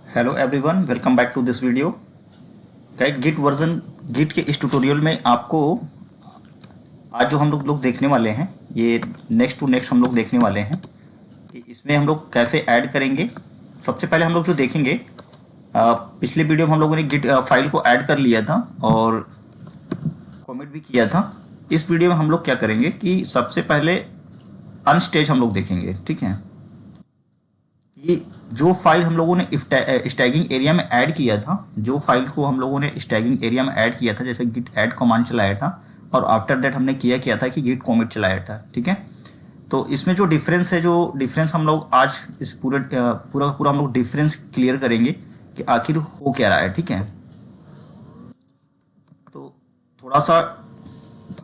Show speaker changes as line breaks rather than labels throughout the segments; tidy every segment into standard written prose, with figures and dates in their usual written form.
Hello everyone, welcome back to this video. Guide git के इस tutorial में आपको आज जो हम लोग देखने वाले हैं, ये नेक्स्ट टू नेक्स्ट हम लोग देखने वाले हैं कि इसमें हम लोग कैसे ऐड करेंगे। सबसे पहले हम लोग जो देखेंगे, पिछले वीडियो में हम लोगों ने गिट फाइल को ऐड कर लिया था और कमेंट भी किया था। इस वीडियो में हम लोग क्या करेंगे कि सबसे पहले अनस्टेज हम लोग देखेंगे। ठीक है, कि जो फाइल हम लोगों ने स्टैगिंग एरिया में ऐड किया था, जो फाइल को हम लोगों ने स्टैगिंग एरिया में ऐड किया था, जैसे गिट ऐड कमांड चलाया था और आफ्टर दैट हमने किया था कि गिट कॉमिट चलाया था। ठीक है, तो इसमें जो डिफरेंस हम लोग आज इस पूरा हम लोग डिफरेंस क्लियर करेंगे कि आखिर हो क्या रहा है। ठीक है, तो थोड़ा सा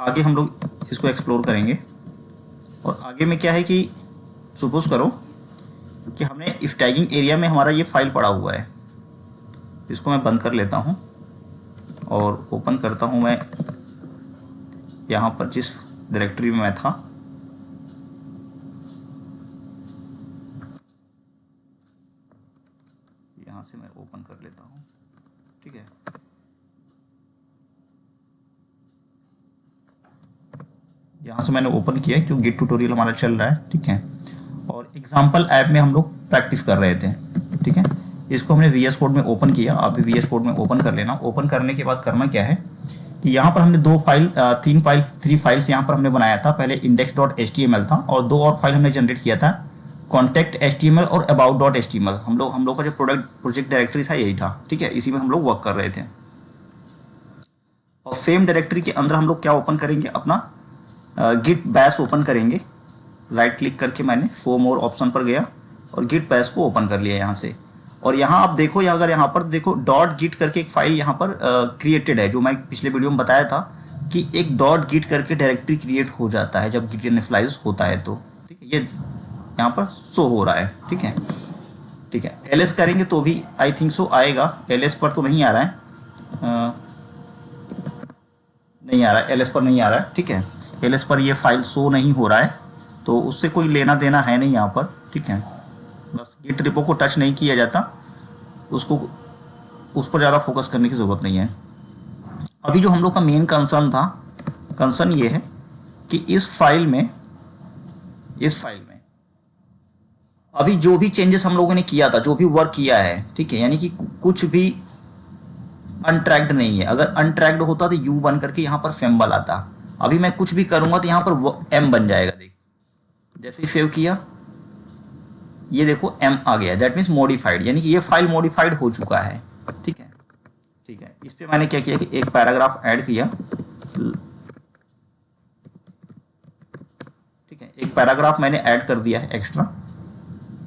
आगे हम लोग इसको एक्सप्लोर करेंगे। और आगे में क्या है कि सपोज करो कि हमने इस टैगिंग एरिया में हमारा ये फाइल पड़ा हुआ है, इसको मैं बंद कर लेता हूँ और ओपन करता हूँ मैं यहाँ पर जिस डायरेक्टरी में मैं था। यहाँ से मैं ओपन कर लेता हूँ। ठीक है, यहाँ से मैंने ओपन किया जो गिट ट्यूटोरियल हमारा चल रहा है। ठीक है, और एग्जाम्पल ऐप में हम लोग प्रैक्टिस कर रहे थे। ठीक है, इसको हमने VS कोड में ओपन किया, आप भी VS कोड में ओपन कर लेना। ओपन करने के बाद करना क्या है कि यहाँ पर हमने थ्री फाइल्स यहाँ पर हमने बनाया था। पहले index.html था और दो और फाइल हमने जनरेट किया था, contact.html और about.html। हम लोग का जो प्रोजेक्ट डायरेक्टरी था यही था। ठीक है, इसी में हम लोग वर्क कर रहे थे। और सेम डायरेक्टरी के अंदर हम लोग क्या ओपन करेंगे, अपना गिट बैश ओपन करेंगे। राइट क्लिक करके मैंने शो मोर ऑप्शन पर गया और गिट बैश को ओपन कर लिया यहाँ से। और यहाँ आप देखो, अगर यहाँ पर देखो डॉट गिट करके एक फाइल यहाँ पर क्रिएटेड है, जो मैं पिछले वीडियो में बताया था कि एक डॉट गिट करके डायरेक्टरी क्रिएट हो जाता है जब गिट इनिशियलाइज होता है। तो ठीक है, ये यहाँ पर शो हो रहा है। ठीक है, ठीक है, एलएस करेंगे तो भी आई थिंक सो आएगा। एलएस पर तो नहीं आ रहा है, नहीं आ रहा है, एलएस पर नहीं आ रहा है। ठीक है, एलएस पर ये फाइल शो नहीं हो रहा है, तो उससे कोई लेना देना है नहीं यहाँ पर। ठीक है, बस गिट रिपो को टच नहीं किया जाता, उसको उस पर ज़्यादा फोकस करने की ज़रूरत नहीं है। अभी जो हम लोग का मेन कंसर्न ये है कि इस फाइल में अभी जो भी चेंजेस हम लोगों ने किया था, जो भी वर्क किया है, ठीक है, यानी कि कुछ भी अनट्रैक्ड नहीं है। अगर अनट्रैक्ड होता तो यू बन करके यहाँ पर सिंबल आता। अभी मैं कुछ भी करूँगा तो यहाँ पर एम बन जाएगा। देख, जैसे ही सेव किया ये देखो एम आ गया, दैट मीन्स मॉडिफाइड, यानी कि ये फाइल मॉडिफाइड हो चुका है। ठीक है, ठीक है, इस पे मैंने क्या किया कि एक पैराग्राफ ऐड किया। ठीक है, एक पैराग्राफ मैंने ऐड कर दिया है एक्स्ट्रा।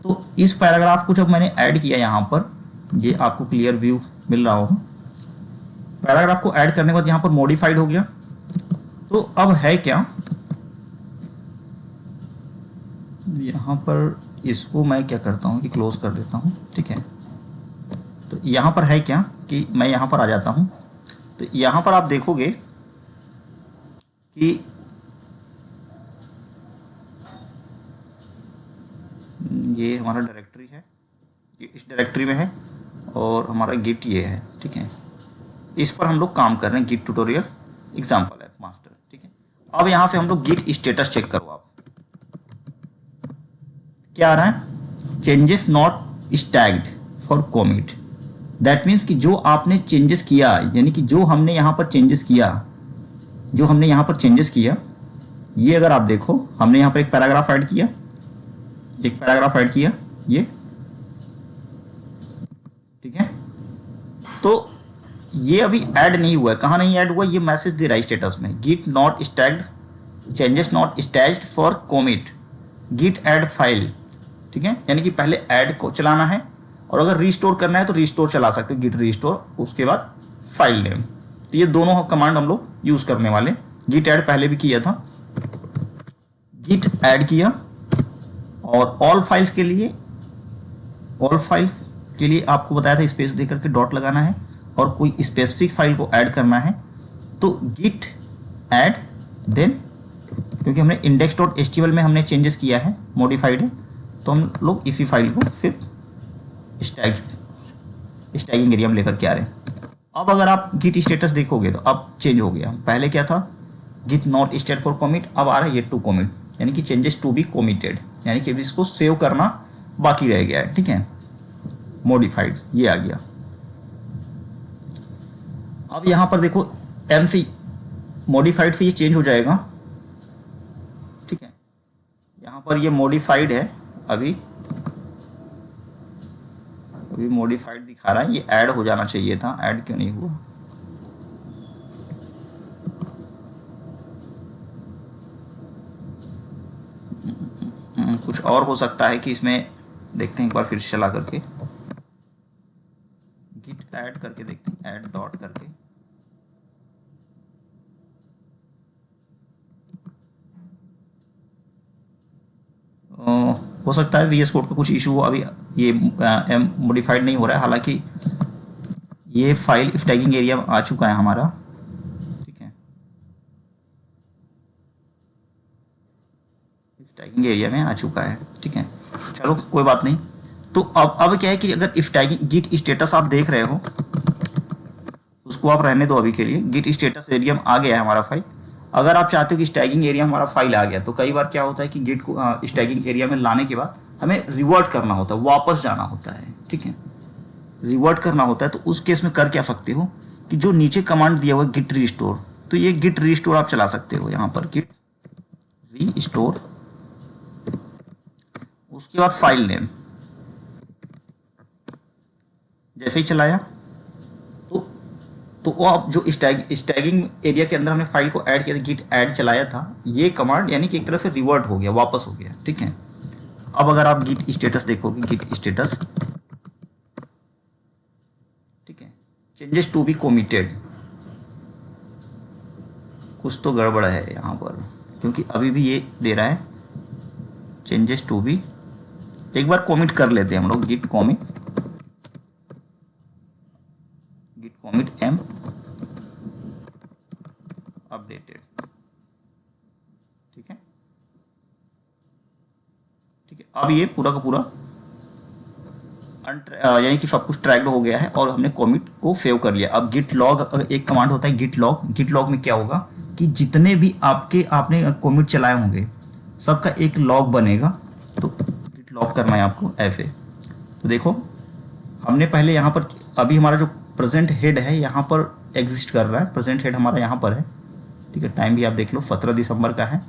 तो इस पैराग्राफ को जब मैंने ऐड किया यहाँ पर, ये आपको क्लियर व्यू मिल रहा होगा। पैराग्राफ को ऐड करने के बाद यहाँ पर मॉडिफाइड हो गया। तो अब है क्या, यहाँ पर इसको मैं क्या करता हूँ कि क्लोज कर देता हूँ। ठीक है, तो यहाँ पर है क्या कि मैं यहाँ पर आ जाता हूँ। तो यहाँ पर आप देखोगे कि ये हमारा डायरेक्टरी है, ये इस डायरेक्टरी में है और हमारा गिट ये है। ठीक है, इस पर हम लोग काम कर रहे हैं, गिट ट्यूटोरियल एग्जाम्पल है मास्टर। ठीक है, अब यहाँ पे हम लोग गिट स्टेटस चेक करो। आप क्या आ रहा है, changes not staged for commit. That means कि जो आपने चेंजेस किया, यानी कि जो हमने यहाँ पर चेंजेस किया, ये अगर आप देखो, हमने यहाँ पर एक पैराग्राफ ऐड किया, ये। ठीक है, तो ये अभी ऐड नहीं हुआ है। कहाँ नहीं ऐड हुआ, ये मैसेज दे रहा है स्टेटस में, Git not staged, changes not staged for commit, Git add file. ठीक है, यानी कि पहले ऐड को चलाना है और अगर रीस्टोर करना है तो रीस्टोर चला सकते हो, गिट रीस्टोर, उसके बाद फाइल नेम। तो ये दोनों कमांड हम लोग यूज करने वाले। गिट ऐड पहले भी किया था, गिट ऐड किया, और ऑल फाइल्स के लिए आपको बताया था स्पेस दे करके डॉट लगाना है और कोई स्पेसिफिक फाइल को ऐड करना है तो गिट ऐड देन, क्योंकि हमने index.html में हमने चेंजेस किया है, मॉडिफाइड है, तो हम लोग इसी फाइल को फिर स्टैगिंग एरिया में लेकर के आ रहे हैं। अब अगर आप गिट स्टेटस देखोगे तो अब चेंज हो गया। पहले क्या था, git not state for commit, अब आ रहा है येट टू कमिट, यानी कि चेंजेस टू बी कमिटेड, यानी कि इसको सेव करना बाकी रह गया है। ठीक है, मॉडिफाइड ये आ गया। अब यहाँ पर देखो एम से मॉडिफाइड से ये चेंज हो जाएगा। ठीक है, यहाँ पर ये मॉडिफाइड है, अभी मॉडिफाइड दिखा रहा है, ये ऐड हो जाना चाहिए था, ऐड क्यों नहीं हुआ। कुछ और हो सकता है कि इसमें, देखते हैं एक बार फिर से चला करके, गिट ऐड करके देखते हैं, ऐड डॉट करके। हो सकता है VS कोड का कुछ इशू हो, अभी ये मॉडिफाइड नहीं हो रहा है, हालांकि ये फाइल इफ टैगिंग एरिया में आ चुका है हमारा। ठीक है, इफ टैगिंग एरिया में आ चुका है। ठीक है, चलो कोई बात नहीं। तो अब क्या है कि अगर इफ टैगिंग गिट स्टेटस आप देख रहे हो, उसको आप रहने दो अभी के लिए, गिट स्टेटस एरिया में आ गया है हमारा फाइल। अगर आप चाहते हो कि स्टैगिंग एरिया में हमारा फाइल आ गया, तो कई बार क्या होता है कि गिट को स्टैगिंग एरिया में लाने के बाद हमें रिवर्ट करना होता है, वापस जाना होता है। ठीक है, रिवर्ट करना होता है, तो उस केस में कर क्या सकते हो कि जो नीचे कमांड दिया हुआ है गिट रीस्टोर, तो ये गिट रीस्टोर आप चला सकते हो यहाँ पर, गिट रीस्टोर, उसके बाद फाइल नेम जैसे ही चलाया तो वो आप जो स्टैगिंग एरिया के अंदर हमने फाइल को ऐड किया था, गिट ऐड चलाया था, ये कमांड यानी कि एक तरह से रिवर्ट हो गया, वापस हो गया। ठीक है, अब अगर आप गिट स्टेटस देखोगे, गिट स्टेटस, ठीक है, चेंजेस टू बी कमिटेड, कुछ तो गड़बड़ है यहाँ पर, क्योंकि अभी भी ये दे रहा है चेंजेस टू बी। एक बार कमिट कर लेते हैं हम लोग, गिट कमिट एम अपडेटेड। ठीक है, ठीक है, अब ये पूरा का पूरा यानी कि सब कुछ ट्रैक्ड हो गया है और हमने कमिट को सेव कर लिया। अब गिट लॉग एक कमांड होता है, गिट लॉग में क्या होगा कि जितने भी आपने कमिट चलाए होंगे सबका एक लॉग बनेगा। तो गिट लॉग करना है आपको ऐसे। तो देखो हमने पहले यहाँ पर, अभी हमारा जो प्रेजेंट हेड है यहाँ पर एग्जिस्ट कर रहा है, प्रेजेंट हेड हमारा यहाँ पर है। ठीक है, टाइम भी आप देख लो 17 दिसंबर का है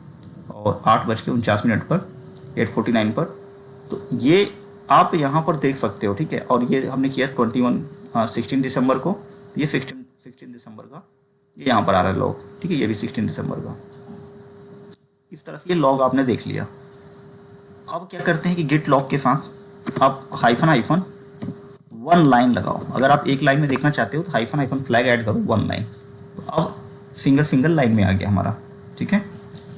और 8:49 पर 8:49 पर। तो ये आप यहाँ पर देख सकते हो। ठीक है, और ये हमने किया 16 दिसंबर को, ये 16 दिसंबर का ये यहाँ पर आ रहा है लॉग। ठीक है, ये भी 16 दिसंबर का। इस तरफ ये लॉग आपने देख लिया। अब क्या करते हैं कि गिट लॉग के साथ आप हाइफन 1 लाइन लगाओ। अगर आप एक लाइन में देखना चाहते हो तो हाइफन फ्लैग ऐड करो 1 लाइन। तो अब सिंगल लाइन में आ गया हमारा। ठीक है,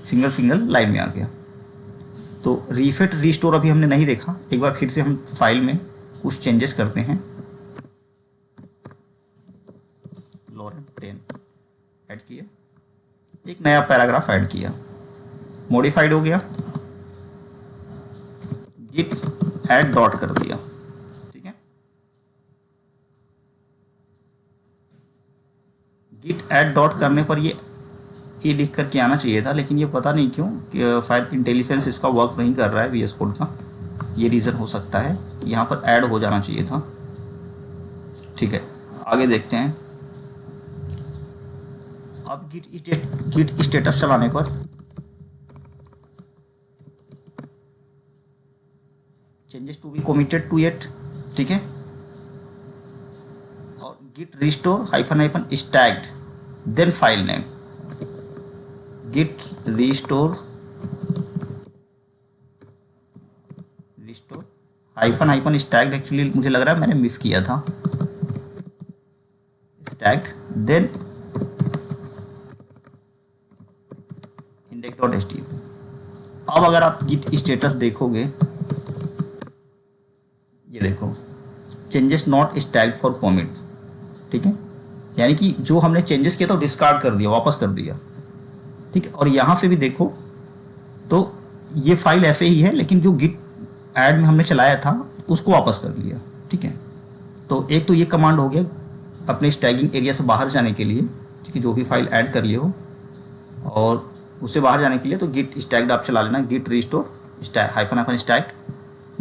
सिंगल लाइन में आ गया। तो रीसेट रीस्टोर अभी हमने नहीं देखा, एक बार फिर से हम फाइल में कुछ चेंजेस करते हैं। लॉरेंट 10 ऐड किया, एक नया पैराग्राफ ऐड किया, मॉडिफाइड हो गया, गिट ऐड डॉट कर दिया। ठीक है, गिट ऐड डॉट करने पर ये लिख करके आना चाहिए था, लेकिन ये पता नहीं क्यों कि शायद इंटेलिजेंस इसका वर्क नहीं कर रहा है VS कोड का, ये रीज़न हो सकता है। यहाँ पर ऐड हो जाना चाहिए था। ठीक है, आगे देखते हैं। अब गिट स्टेटस चलाने पर changes to be committed to it. ठीक है, और Git restore hyphen staged then file name, Git restore hyphen staged, actually मुझे लग रहा है मैंने मिस किया था, स्टैग्ड देन index.html। अब अगर आप गिट स्टेटस देखोगे, ये देखो changes not staged for commit. ठीक है, यानी कि जो हमने चेंजेस किया था वो डिस्कार्ड कर दिया, वापस कर दिया। ठीक है, और यहाँ से भी देखो तो ये फाइल ऐसे ही है, लेकिन जो गिट ऐड में हमने चलाया था उसको वापस कर लिया। ठीक है, तो एक तो ये कमांड हो गया अपने स्टैगिंग एरिया से बाहर जाने के लिए, ठीक है, जो भी फाइल ऐड कर लिए हो, और उससे बाहर जाने के लिए तो गिट स्टैग्ड आप चला लेना, Git restore hyphen staged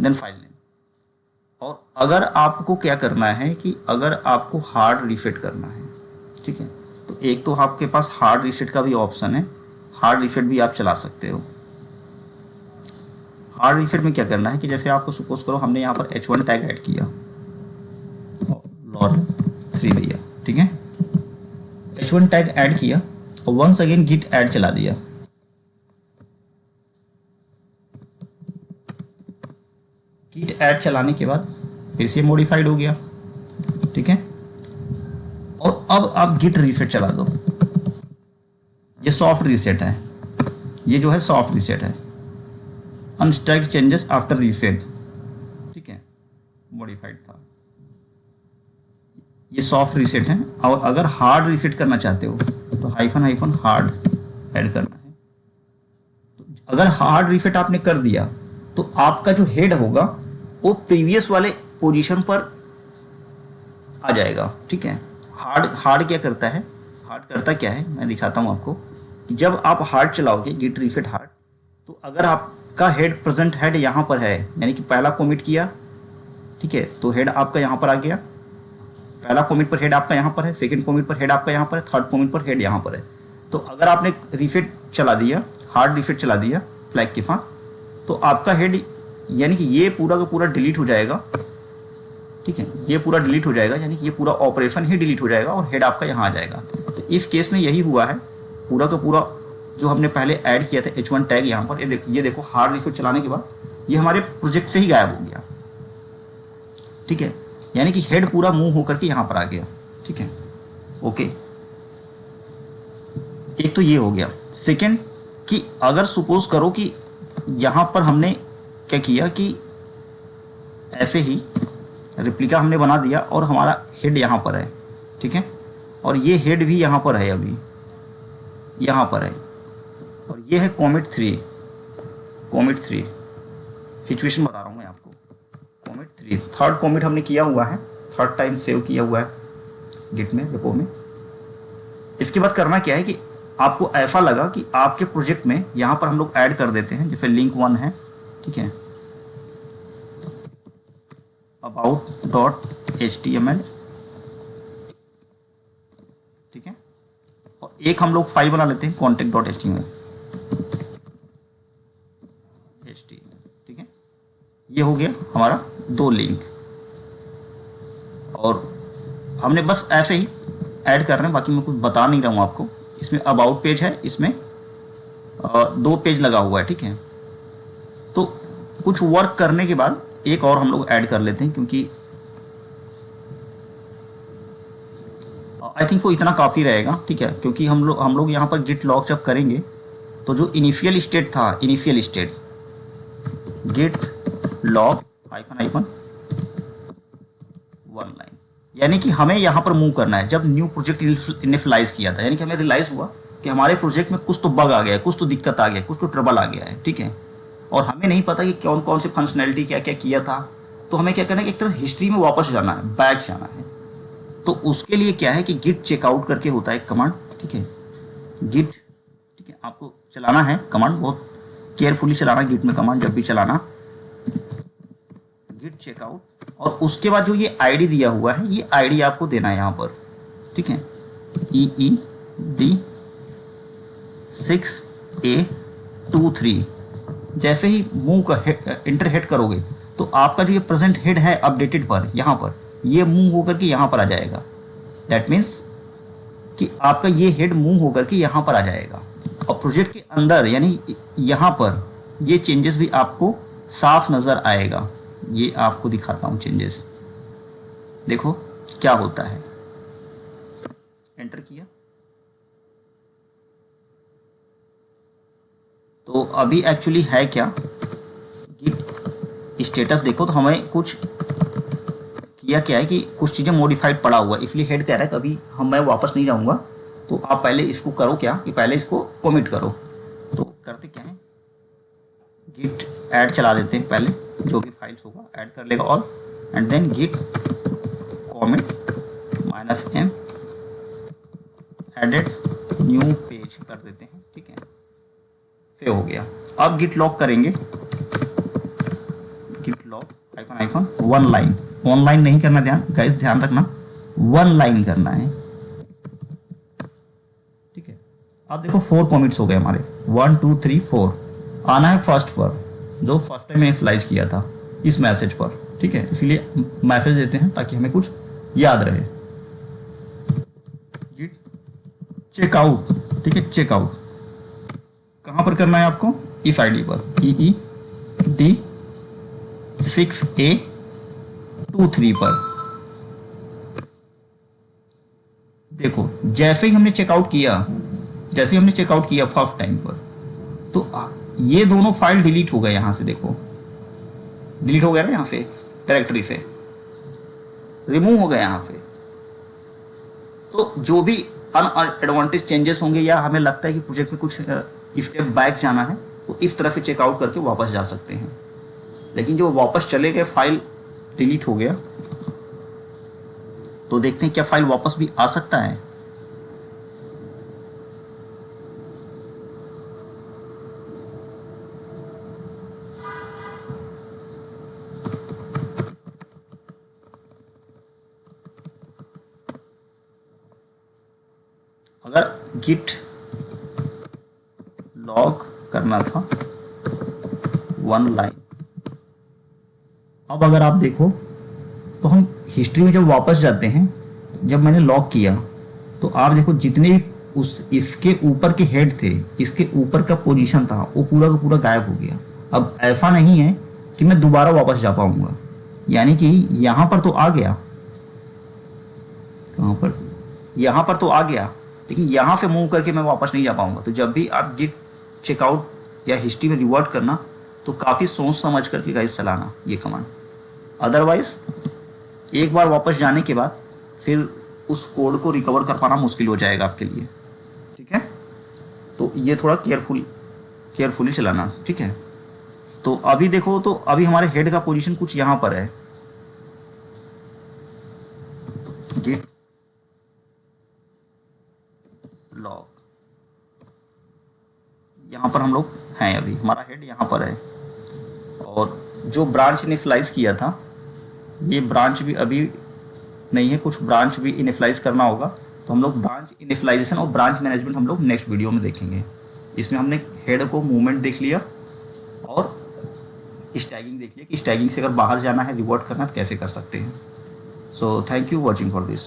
then file name. और अगर आपको क्या करना है कि अगर आपको हार्ड रीसेट करना है, ठीक है, तो एक तो आपके पास हार्ड रीसेट का भी ऑप्शन है, हार्ड रीसेट भी आप चला सकते हो। हार्ड रीसेट में क्या करना है कि जैसे आपको सपोज करो हमने यहाँ पर h1 टैग ऐड किया, log3 दिया, ठीक है, h1 टैग ऐड किया और वंस अगेन गिट ऐड चला दिया। गिट ऐड चलाने के बाद फिर से मॉडिफाइड हो गया, ठीक है, और अब आप गिट रीसेट चला दो। ये सॉफ्ट रीसेट है, ये जो है सॉफ्ट रीसेट है, अनस्टैक्ड चेंजेस आफ्टर रीसेट, ठीक है, मॉडिफाइड था, ये सॉफ्ट रीसेट है। और अगर हार्ड रीसेट करना चाहते हो तो हाइफन हार्ड ऐड करना है। तो अगर हार्ड रीसेट आपने कर दिया तो आपका जो हेड होगा वो प्रीवियस वाले पोजीशन पर आ जाएगा, ठीक है। हार्ड क्या करता है, हार्ड करता क्या है मैं दिखाता हूँ आपको। जब आप हार्ड चलाओगे गिट रीसेट हार्ड, तो अगर आपका हेड प्रेजेंट हेड यहाँ पर है, यानी कि पहला कमिट किया, ठीक है, तो हेड आपका यहाँ पर आ गया, पहला कमिट पर हेड आपका यहाँ पर है, सेकंड कमिट पर हेड आपका यहाँ पर है, थर्ड कमिट पर हेड यहाँ पर है। तो अगर आपने रीसेट चला दिया, हार्ड रीसेट चला दिया फ्लैग के साथ, तो आपका हेड यानी कि ये पूरा का पूरा डिलीट हो जाएगा, ठीक है, ये पूरा डिलीट हो जाएगा, यानी कि ये पूरा ऑपरेशन ही डिलीट हो जाएगा और हेड आपका यहाँ आ जाएगा। तो इस केस में यही हुआ है, पूरा का पूरा जो हमने पहले ऐड किया था h1 टैग यहाँ पर, ये देखो हार्ड रीसेट चलाने के बाद ये हमारे प्रोजेक्ट से ही गायब हो गया, ठीक है, यानी कि हेड पूरा मूव होकर के यहाँ पर आ गया, ठीक है, ओके। एक तो ये हो गया। सेकंड कि अगर सपोज करो कि यहाँ पर हमने क्या किया कि ऐसे ही रिप्लिका हमने बना दिया और हमारा हेड यहाँ पर है, ठीक है, और ये हेड भी यहाँ पर है, अभी यहाँ पर है, और ये है कॉमिट 3 सिचुएशन बता रहा हूँ मैं आपको। कॉमिट 3 थर्ड कॉमिट हमने किया हुआ है, थर्ड टाइम सेव किया हुआ है गिट में, रेपो में। इसके बाद करना क्या है कि आपको ऐसा लगा कि आपके प्रोजेक्ट में यहाँ पर हम लोग ऐड कर देते हैं, जैसे लिंक 1 है, ठीक है, about.html, ठीक है, और एक हम लोग फाइल बना लेते हैं contact.html, ठीक है, ये हो गया हमारा 2 लिंक। और हमने बस ऐसे ही ऐड कर रहे हैं, बाकी मैं कुछ बता नहीं रहा हूँ आपको। इसमें अबाउट पेज है, इसमें 2 पेज लगा हुआ है, ठीक है। तो कुछ वर्क करने के बाद एक और हम लोग ऐड कर लेते हैं, क्योंकि आई थिंक वो इतना काफ़ी रहेगा, ठीक है, क्योंकि हम लोग यहाँ पर गिट लॉग जब करेंगे तो जो इनिशियल स्टेट था, initial state git log hyphen 1 line, यानी कि हमें यहाँ पर मूव करना है। जब न्यू प्रोजेक्ट इनिशियलाइज किया था, यानी कि हमें रियलाइज़ हुआ कि हमारे प्रोजेक्ट में कुछ तो बग आ गया है, कुछ तो दिक्कत आ गया है, कुछ तो ट्रबल आ गया है, ठीक है, और हमें नहीं पता कि कौन कौन से फंक्शनैलिटी क्या क्या किया था। तो हमें क्या करना है कि एक तरह हिस्ट्री में वापस जाना है, बैक जाना है। तो उसके लिए क्या है कि गिट चेकआउट करके होता है एक कमांड, ठीक है, गिट, ठीक है, आपको चलाना है कमांड, बहुत केयरफुली चलाना गिट में कमांड जब भी चलाना, गिट चेकआउट। और उसके बाद जो ये आईडी दिया हुआ है, ये आईडी आपको देना है यहाँ पर, ठीक है, EED6A23। जैसे ही मूव का इंटर हेड करोगे तो आपका जो ये प्रेजेंट हेड है अपडेटेड पर, यहाँ पर ये मूव होकर के यहाँ पर आ जाएगा। दैट मीन्स कि आपका ये हेड मूव होकर के यहाँ पर आ जाएगा, और प्रोजेक्ट के अंदर यानी यहाँ पर ये चेंजेस भी आपको साफ नज़र आएगा। ये आपको दिखाता हूँ चेंजेस, देखो क्या होता है। एंटर किया तो अभी एक्चुअली है क्या, गिट स्टेटस देखो तो हमें कुछ किया क्या है कि कुछ चीज़ें मॉडिफाइड पड़ा हुआ है, इसलिए हेड कह रहा है कि अभी मैं वापस नहीं जाऊंगा। तो आप पहले इसको करो क्या कि पहले इसको कमिट करो। तो करते क्या है, गिट ऐड चला देते हैं, पहले जो भी फाइल्स होगा ऐड कर लेगा all, and then git comment -m edit new page कर देते हैं, ठीक है, सेव हो गया। अब गिट लॉग करेंगे, git log hyphen one line, online नहीं करना, ध्यान गाइस ध्यान रखना, वन लाइन करना है, ठीक है। अब देखो 4 कॉमेंट्स हो गए हमारे, 1 2 3 4, आना है फर्स्ट पर, जो फर्स्ट टाइम इनिशियलाइज किया था इस मैसेज पर, ठीक है, इसलिए मैसेज देते हैं ताकि हमें कुछ याद रहे। गिट चेकआउट, ठीक है, चेकआउट कहां पर करना है आपको, इफ आईडी पर, EED 6A23 पर। देखो जैसे ही हमने चेकआउट किया, जैसे ही हमने चेकआउट किया फर्स्ट टाइम पर, तो ये दोनों फाइल डिलीट हो गए, यहां से देखो डिलीट हो गया ना, यहां से डायरेक्टरी से रिमूव हो गया यहां से। तो जो भी अनएडवांटेज चेंजेस होंगे या हमें लगता है कि प्रोजेक्ट में कुछ स्टेप बैक जाना है, तो इस तरह से चेकआउट करके वापस जा सकते हैं। लेकिन जो वापस चले गए, फाइल डिलीट हो गया, तो देखते हैं क्या फाइल वापस भी आ सकता है। अगर गिट लॉग करना था वन लाइन, अब अगर आप देखो तो हम हिस्ट्री में जब वापस जाते हैं, जब मैंने लॉग किया तो आप देखो जितने भी उस इसके ऊपर के हेड थे, इसके ऊपर का पोजीशन था, वो पूरा का पूरा गायब हो गया। अब ऐसा नहीं है कि मैं दोबारा वापस जा पाऊंगा, यानी कि यहां पर तो आ गया, कहां पर, यहां पर तो आ गया, लेकिन यहाँ से मूव करके मैं वापस नहीं जा पाऊंगा। तो जब भी आप गिट चेकआउट या हिस्ट्री में रिवर्ट करना, तो काफ़ी सोच समझ करके गाइस चलाना ये कमांड, अदरवाइज एक बार वापस जाने के बाद फिर उस कोड को रिकवर कर पाना मुश्किल हो जाएगा आपके लिए, ठीक है। तो ये थोड़ा केयरफुली चलाना, ठीक है। तो अभी देखो, तो अभी हमारे हेड का पोजीशन कुछ यहाँ पर है, गिट लॉग, यहाँ पर हम लोग हैं, अभी हमारा हेड यहाँ पर है, और जो ब्रांच इनिशियलाइज किया था, ये ब्रांच भी अभी नहीं है, कुछ ब्रांच भी इनिशियलाइज करना होगा। तो हम लोग ब्रांच इनिशियलाइजेशन और ब्रांच मैनेजमेंट हम लोग नेक्स्ट वीडियो में देखेंगे। इसमें हमने हेड को मूवमेंट देख लिया और स्टैगिंग देख लिया कि स्टैगिंग से अगर बाहर जाना है, रिवर्ट करना है, तो कैसे कर सकते हैं। So thank you watching for this.